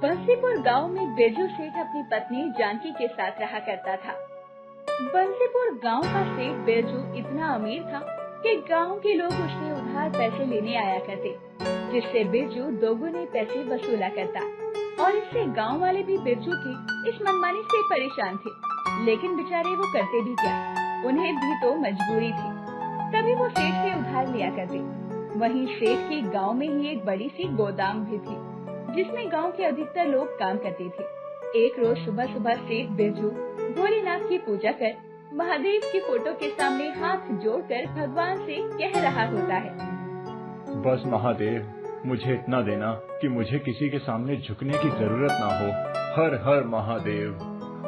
बंसीपुर गांव में बिरजू सेठ अपनी पत्नी जानकी के साथ रहा करता था। बंसीपुर गांव का सेठ बिरजू इतना अमीर था कि गांव के लोग उससे उधार पैसे लेने आया करते, जिससे बिरजू दोगुने पैसे वसूला करता। और इससे गांव वाले भी बिरजू की इस मनमानी से परेशान थे, लेकिन बेचारे वो करते भी क्या, उन्हें भी तो मजबूरी थी। तभी वो सेठ से उधार लिया करते। वहीं सेठ के गांव में ही एक बड़ी सी गोदाम भी थी, जिसमें गांव के अधिकतर लोग काम करते थे। एक रोज सुबह सुबह सेठ बिरजू भोलेनाथ की पूजा कर महादेव की फोटो के सामने हाथ जोड़कर भगवान से कह रहा होता है, बस महादेव, मुझे इतना देना कि मुझे किसी के सामने झुकने की जरूरत ना हो। हर हर महादेव।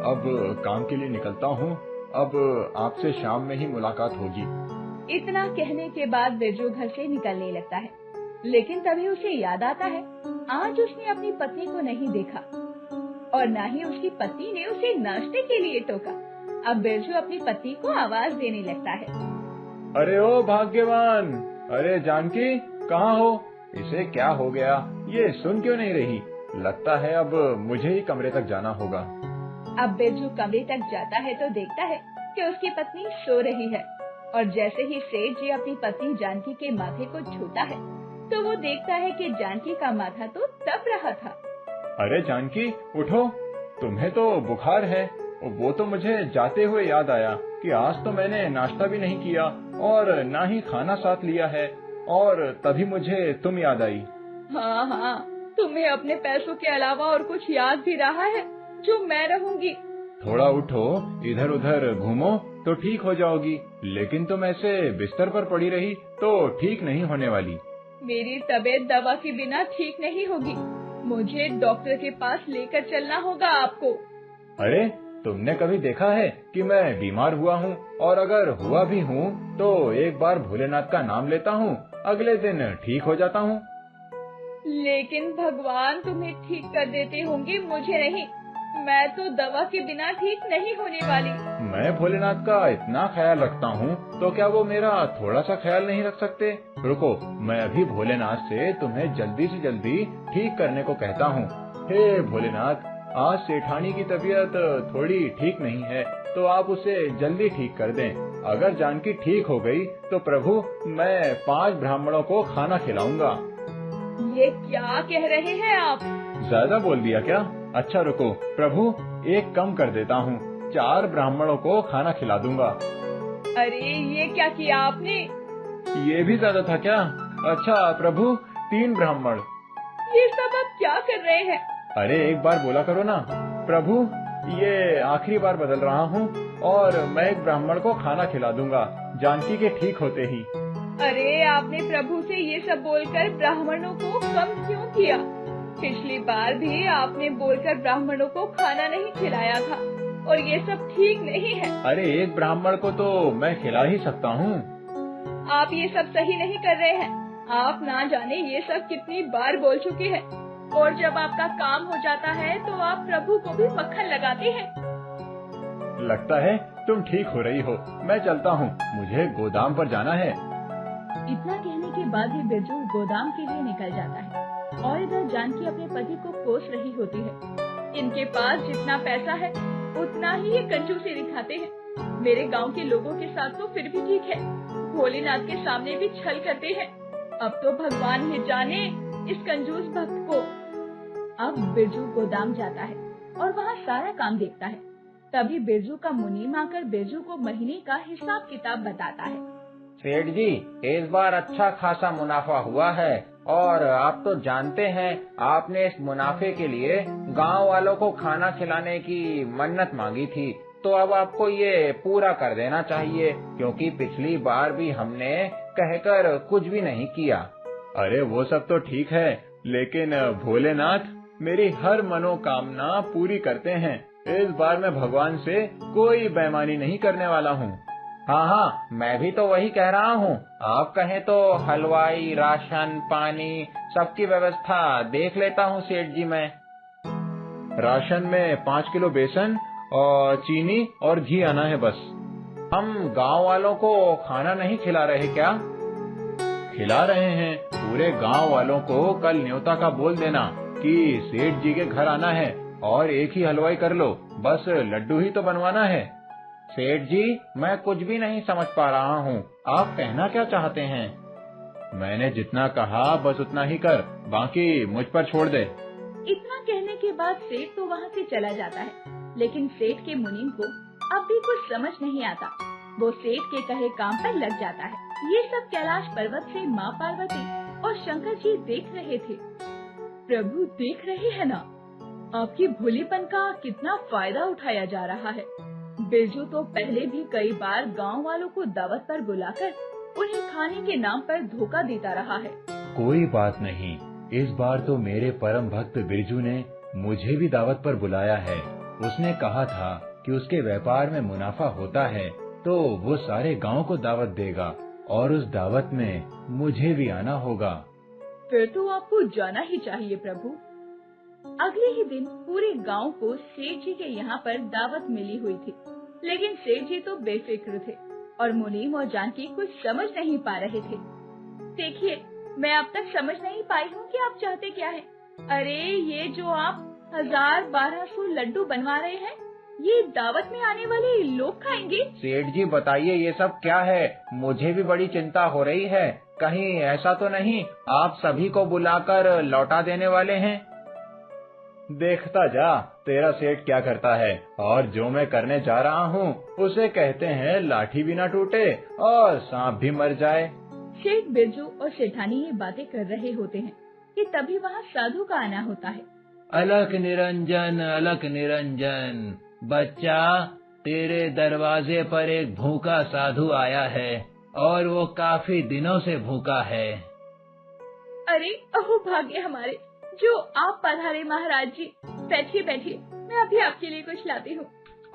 अब काम के लिए निकलता हूँ। अब आपसे शाम में ही मुलाकात होगी। इतना कहने के बाद बिरजू घर से निकलने लगता है, लेकिन तभी उसे याद आता है आज उसने अपनी पत्नी को नहीं देखा और न ही उसकी पत्नी ने उसे नाश्ते के लिए टोका। अब बिरजू अपनी पत्नी को आवाज देने लगता है, अरे ओ भाग्यवान, अरे जानकी कहाँ हो? इसे क्या हो गया? ये सुन क्यों नहीं रही? लगता है अब मुझे ही कमरे तक जाना होगा। अब बिरजू कमरे तक जाता है तो देखता है कि उसकी पत्नी सो रही है, और जैसे ही सेठ जी अपनी पत्नी जानकी के माथे को छूता है तो वो देखता है कि जानकी का माथा तो तप रहा था। अरे जानकी उठो, तुम्हें तो बुखार है। वो तो मुझे जाते हुए याद आया कि आज तो मैंने नाश्ता भी नहीं किया और ना ही खाना साथ लिया है, और तभी मुझे तुम याद आई। हाँ हाँ, तुम्हें अपने पैसों के अलावा और कुछ याद भी रहा है जो मैं रहूंगी। थोड़ा उठो, इधर उधर घूमो तो ठीक हो जाओगी, लेकिन तुम ऐसे बिस्तर पर पड़ी रही तो ठीक नहीं होने वाली। मेरी तबीयत दवा के बिना ठीक नहीं होगी, मुझे डॉक्टर के पास लेकर चलना होगा आपको। अरे तुमने कभी देखा है कि मैं बीमार हुआ हूँ? और अगर हुआ भी हूँ तो एक बार भोलेनाथ का नाम लेता हूँ, अगले दिन ठीक हो जाता हूँ। लेकिन भगवान तुम्हें ठीक कर देते होंगे, मुझे नहीं। मैं तो दवा के बिना ठीक नहीं होने वाली। मैं भोलेनाथ का इतना ख्याल रखता हूँ तो क्या वो मेरा थोड़ा सा ख्याल नहीं रख सकते? रुको, मैं अभी भोलेनाथ से तुम्हें जल्दी से जल्दी ठीक करने को कहता हूँ। हे भोलेनाथ, आज सेठानी की तबीयत थोड़ी ठीक नहीं है, तो आप उसे जल्दी ठीक कर दें। अगर जानकी ठीक हो गई तो प्रभु मैं 5 ब्राह्मणों को खाना खिलाऊंगा। ये क्या कह रहे हैं आप? ज्यादा बोल दिया क्या? अच्छा रुको प्रभु, एक कम कर देता हूँ, 4 ब्राह्मणों को खाना खिला दूंगा। अरे ये क्या किया आपने? ये भी ज्यादा था क्या? अच्छा प्रभु, 3 ब्राह्मण। ये सब आप क्या कर रहे हैं? अरे एक बार बोला करो ना। प्रभु ये आखिरी बार बदल रहा हूँ और मैं एक ब्राह्मण को खाना खिला दूंगा जानकी के ठीक होते ही। अरे आपने प्रभु से ये सब बोलकर ब्राह्मणों को कम क्यों किया? पिछली बार भी आपने बोलकर ब्राह्मणों को खाना नहीं खिलाया था, और ये सब ठीक नहीं है। अरे एक ब्राह्मण को तो मैं खिला ही सकता हूँ। आप ये सब सही नहीं कर रहे हैं। आप ना जाने ये सब कितनी बार बोल चुके हैं, और जब आपका काम हो जाता है तो आप प्रभु को भी मक्खन लगाते हैं। लगता है तुम ठीक हो रही हो। मैं चलता हूँ, मुझे गोदाम पर जाना है। इतना कहने के बाद ही बिरजू गोदाम के लिए निकल जाता है, और इधर जानकी अपने पति को कोस रही होती है। इनके पास जितना पैसा है उतना ही ये कंजूसी दिखाते हैं। मेरे गांव के लोगों के साथ तो फिर भी ठीक है, भोलेनाथ के सामने भी छल करते हैं। अब तो भगवान ही जाने इस कंजूस भक्त को। अब बिरजू गोदाम जाता है और वहाँ सारा काम देखता है। तभी बिरजू का मुनीम आकर बिरजू को महीने का हिसाब किताब बताता है। सेठ जी, इस बार अच्छा खासा मुनाफा हुआ है, और आप तो जानते हैं आपने इस मुनाफे के लिए गांव वालों को खाना खिलाने की मन्नत मांगी थी, तो अब आपको ये पूरा कर देना चाहिए, क्योंकि पिछली बार भी हमने कहकर कुछ भी नहीं किया। अरे वो सब तो ठीक है, लेकिन भोलेनाथ मेरी हर मनोकामना पूरी करते हैं। इस बार मैं भगवान से कोई बेईमानी नहीं करने वाला हूँ। हाँ हाँ, मैं भी तो वही कह रहा हूँ। आप कहें तो हलवाई, राशन, पानी सबकी व्यवस्था देख लेता हूँ सेठ जी। मैं राशन में 5 किलो बेसन और चीनी और घी आना है बस। हम गांव वालों को खाना नहीं खिला रहे क्या? खिला रहे हैं। पूरे गांव वालों को कल न्योता का बोल देना, कि सेठ जी के घर आना है और एक ही हलवाई कर लो, बस लड्डू ही तो बनवाना है। सेठ जी, मैं कुछ भी नहीं समझ पा रहा हूँ, आप कहना क्या चाहते हैं? मैंने जितना कहा बस उतना ही कर, बाकी मुझ पर छोड़ दे। इतना कहने के बाद सेठ तो वहाँ से चला जाता है, लेकिन सेठ के मुनीम को अब भी कुछ समझ नहीं आता। वो सेठ के कहे काम पर लग जाता है। ये सब कैलाश पर्वत से माँ पार्वती और शंकर जी देख रहे थे। प्रभु देख रहे हैं ना, आपकी भोलेपन का कितना फायदा उठाया जा रहा है। बिरजू तो पहले भी कई बार गांव वालों को दावत पर बुलाकर उन्हें खाने के नाम पर धोखा देता रहा है। कोई बात नहीं, इस बार तो मेरे परम भक्त बिरजू ने मुझे भी दावत पर बुलाया है। उसने कहा था कि उसके व्यापार में मुनाफा होता है तो वो सारे गांव को दावत देगा और उस दावत में मुझे भी आना होगा। फिर तो आपको जाना ही चाहिए प्रभु। अगले ही दिन पूरे गांव को सेठ जी के यहाँ पर दावत मिली हुई थी, लेकिन सेठ जी तो बेफिक्र थे और मुनीम और जानकी कुछ समझ नहीं पा रहे थे। देखिए, मैं अब तक समझ नहीं पाई हूँ कि आप चाहते क्या हैं। अरे ये जो आप 1000-1200 लड्डू बनवा रहे हैं, ये दावत में आने वाले लोग खाएंगे? सेठ जी बताइए, ये सब क्या है? मुझे भी बड़ी चिंता हो रही है। कहीं ऐसा तो नहीं आप सभी को बुलाकर लौटा देने वाले हैं? देखता जा तेरा सेठ क्या करता है, और जो मैं करने जा रहा हूँ उसे कहते हैं लाठी भी ना टूटे और सांप भी मर जाए। सेठ बिरजू और सेठानी ये बातें कर रहे होते हैं कि तभी वहाँ साधु का आना होता है। अलख निरंजन, बच्चा, तेरे दरवाजे पर एक भूखा साधु आया है और वो काफी दिनों से भूखा है। अरे अहो भाग्य हमारे, जो आप पधारे महाराज जी। बैठिए बैठिए, मैं अभी आपके लिए कुछ लाती हूँ।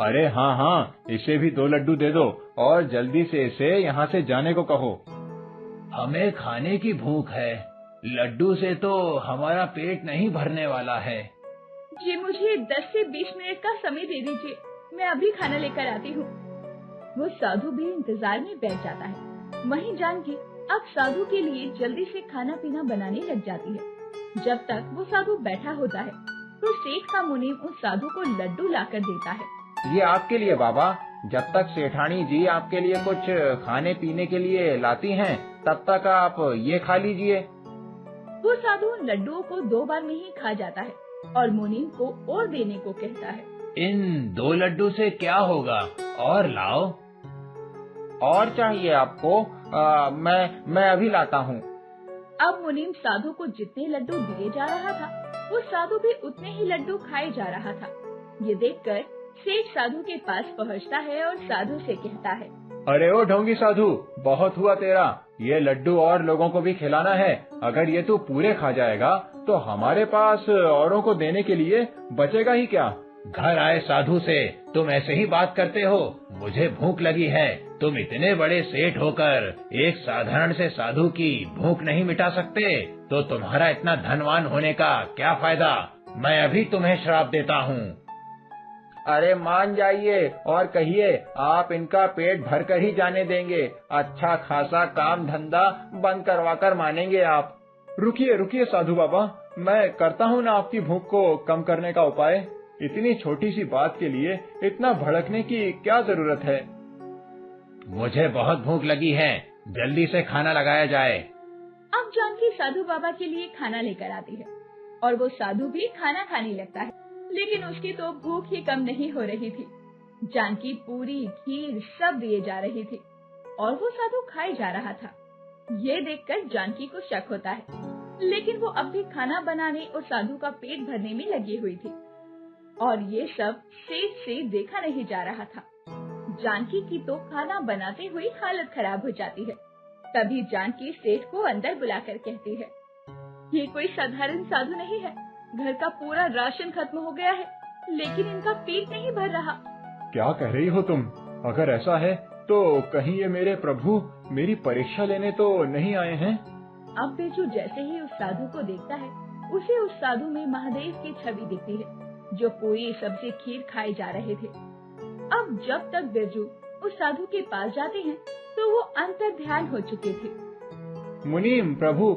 अरे हाँ हाँ, इसे भी 2 लड्डू दे दो और जल्दी से इसे यहाँ से जाने को कहो। हमें खाने की भूख है, लड्डू से तो हमारा पेट नहीं भरने वाला है। जी मुझे 10 से 20 मिनट का समय दे दीजिए, मैं अभी खाना लेकर आती हूँ। वो साधु भी इंतजार में बैठ जाता है। वहीं जानकी अब साधु के लिए जल्दी से खाना पीना बनाने लग जाती है। जब तक वो साधु बैठा होता है तो सेठ का मुनीम उस साधु को लड्डू लाकर देता है। ये आपके लिए बाबा, जब तक सेठानी जी आपके लिए कुछ खाने पीने के लिए लाती हैं, तब तक आप ये खा लीजिए। वो साधु उन लड्डुओं को 2 बार में ही खा जाता है और मुनीम को और देने को कहता है। इन 2 लड्डू से क्या होगा, और लाओ। और चाहिए आपको? मैं अभी लाता हूँ। अब मुनीम साधु को जितने लड्डू दिए जा रहा था, वो साधु भी उतने ही लड्डू खाए जा रहा था। ये देखकर सेठ साधु के पास पहुँचता है और साधु से कहता है, अरे ओ ढोंगी साधु, बहुत हुआ तेरा, ये लड्डू और लोगों को भी खिलाना है। अगर ये तू पूरे खा जाएगा तो हमारे पास औरों को देने के लिए बचेगा ही क्या। घर आए साधु से तुम ऐसे ही बात करते हो? मुझे भूख लगी है, तुम इतने बड़े सेठ होकर एक साधारण से साधु की भूख नहीं मिटा सकते, तो तुम्हारा इतना धनवान होने का क्या फायदा? मैं अभी तुम्हें श्राप देता हूँ। अरे मान जाइए और कहिए आप इनका पेट भरकर ही जाने देंगे। अच्छा खासा काम धंधा बंद करवा कर मानेंगे आप। रुकिए रुकिए साधु बाबा, मैं करता हूँ ना आपकी भूख को कम करने का उपाय। इतनी छोटी सी बात के लिए इतना भड़कने की क्या जरूरत है। मुझे बहुत भूख लगी है, जल्दी से खाना लगाया जाए। अब जानकी साधु बाबा के लिए खाना लेकर आती है और वो साधु भी खाना खाने लगता है, लेकिन उसकी तो भूख ही कम नहीं हो रही थी। जानकी पूरी खीर सब दिए जा रही थी और वो साधु खाए जा रहा था। ये देखकर जानकी को शक होता है, लेकिन वो अब भी खाना बनाने और साधु का पेट भरने में लगी हुई थी और ये सब सेठ से देखा नहीं जा रहा था। जानकी की तो खाना बनाते हुए हालत खराब हो जाती है। तभी जानकी सेठ को अंदर बुलाकर कहती है, ये कोई साधारण साधु नहीं है, घर का पूरा राशन खत्म हो गया है, लेकिन इनका पेट नहीं भर रहा। क्या कह रही हो तुम? अगर ऐसा है तो कहीं ये मेरे प्रभु मेरी परीक्षा लेने तो नहीं आए हैं? अब बिरजू जैसे ही उस साधु को देखता है, उसे उस साधु में महादेव की छवि दिखती है, जो पूरी सब्जी खीर खाए जा रहे थे। अब जब तक बिरजू उस साधु के पास जाते हैं, तो वो अंतर ध्यान हो चुके थे। मुनीम प्रभु,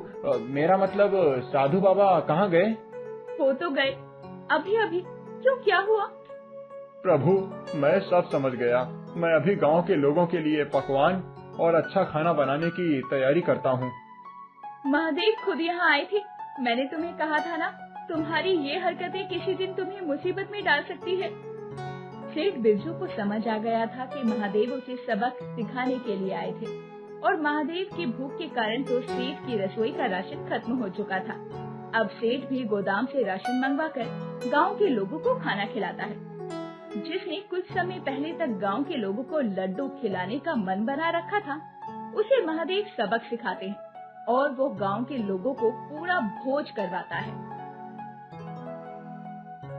मेरा मतलब साधु बाबा कहाँ गए? हो तो गए, अभी अभी क्यों, क्या हुआ? प्रभु, मैं सब समझ गया। मैं अभी गांव के लोगों के लिए पकवान और अच्छा खाना बनाने की तैयारी करता हूँ। महादेव खुद यहाँ आए थे। मैंने तुम्हें कहा था ना, तुम्हारी ये हरकतें किसी दिन तुम्हें मुसीबत में डाल सकती है। सेठ बिरजू को समझ आ गया था कि महादेव उसे सबक सिखाने के लिए आए थे और महादेव की भूख के कारण तो सेठ की रसोई का राशन खत्म हो चुका था। अब सेठ भी गोदाम से राशन मंगवाकर गांव के लोगों को खाना खिलाता है। जिसने कुछ समय पहले तक गांव के लोगों को लड्डू खिलाने का मन बना रखा था, उसे महादेव सबक सिखाते हैं और वो गांव के लोगों को पूरा भोज करवाता है।